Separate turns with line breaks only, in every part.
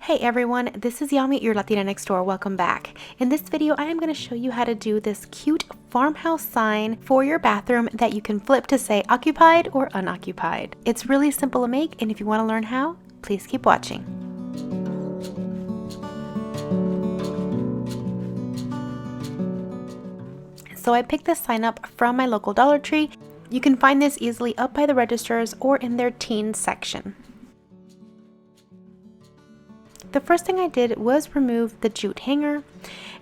Hey everyone, this is Yami, your Latina next door. Welcome back. In this video, I am going to show you how to do this cute farmhouse sign for your bathroom that you can flip to say occupied or unoccupied. It's really simple to make, and if you want to learn how, please keep watching. So I picked this sign up from my local Dollar Tree. You can find this easily up by the registers or in their teen section. The first thing I did was remove the jute hanger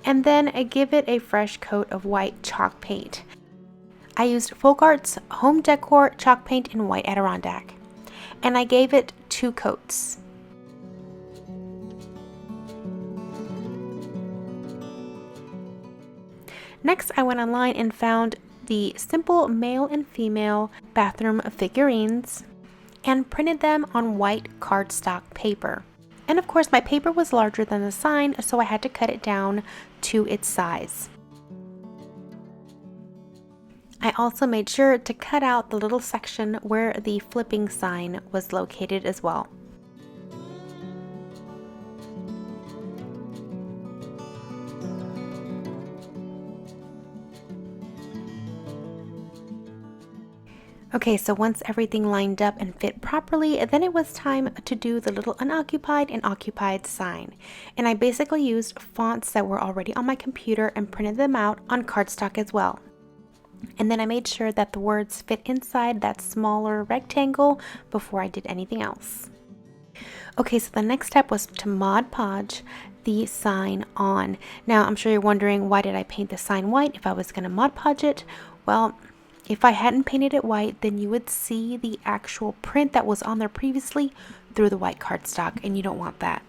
and then I give it a fresh coat of white chalk paint. I used Folk Art's Home Decor chalk paint in white Adirondack, and I gave it 2 coats. Next, I went online and found the simple male and female bathroom figurines and printed them on white cardstock paper. And of course, my paper was larger than the sign, so I had to cut it down to its size. I also made sure to cut out the little section where the flipping sign was located as well. Okay, so once everything lined up and fit properly, then it was time to do the little unoccupied and occupied sign. And I basically used fonts that were already on my computer and printed them out on cardstock as well. And then I made sure that the words fit inside that smaller rectangle before I did anything else. Okay, so the next step was to Mod Podge the sign on. Now, I'm sure you're wondering, why did I paint the sign white if I was going to Mod Podge it? Well, if I hadn't painted it white, then you would see the actual print that was on there previously through the white cardstock, and you don't want that.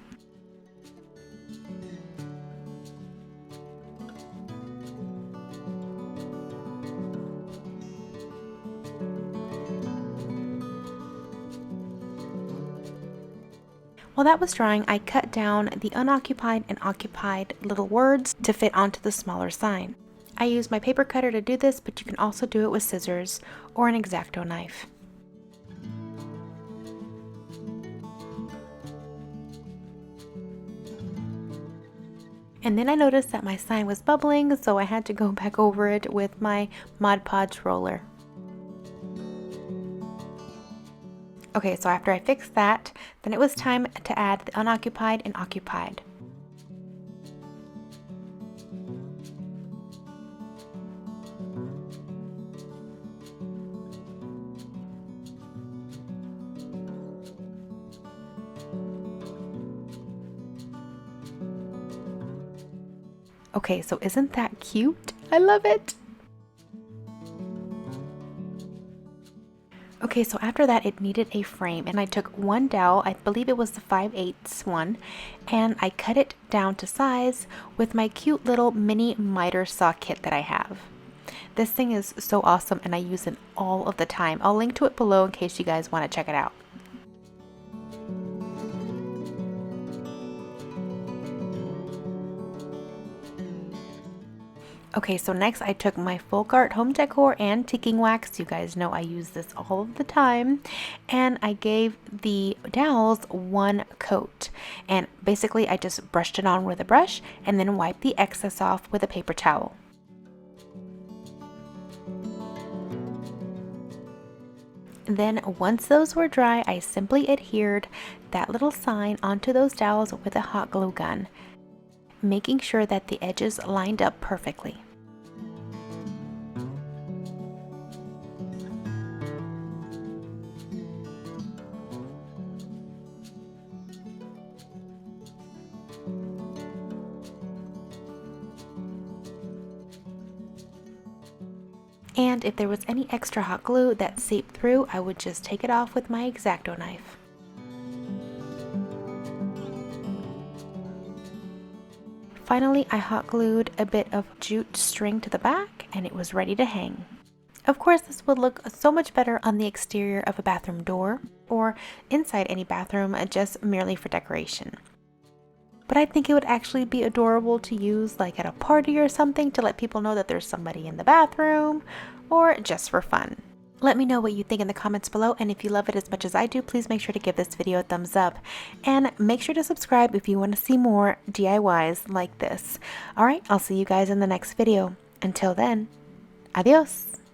While that was drying, I cut down the unoccupied and occupied little words to fit onto the smaller sign. I used my paper cutter to do this, but you can also do it with scissors or an X-Acto knife. And then I noticed that my sign was bubbling, so I had to go back over it with my Mod Podge roller. Okay, so after I fixed that, then it was time to add the unoccupied and occupied. Okay, so isn't that cute? I love it! Okay, so after that it needed a frame, and I took one dowel, I believe it was the 5/8 one, and I cut it down to size with my cute little mini miter saw kit that I have. This thing is so awesome and I use it all of the time. I'll link to it below in case you guys want to check it out. Okay, so next I took my Folk Art Home Decor Antiquing Wax. You guys know I use this all of the time. And I gave the dowels 1 coat. And basically I just brushed it on with a brush and then wiped the excess off with a paper towel. Then once those were dry, I simply adhered that little sign onto those dowels with a hot glue gun, making sure that the edges lined up perfectly. And if there was any extra hot glue that seeped through, I would just take it off with my X-Acto knife. Finally, I hot glued a bit of jute string to the back and it was ready to hang. Of course, this would look so much better on the exterior of a bathroom door or inside any bathroom just merely for decoration. But I think it would actually be adorable to use like at a party or something to let people know that there's somebody in the bathroom, or just for fun. Let me know what you think in the comments below, and if you love it as much as I do, please make sure to give this video a thumbs up. And make sure to subscribe if you want to see more DIYs like this. Alright, I'll see you guys in the next video. Until then, adios!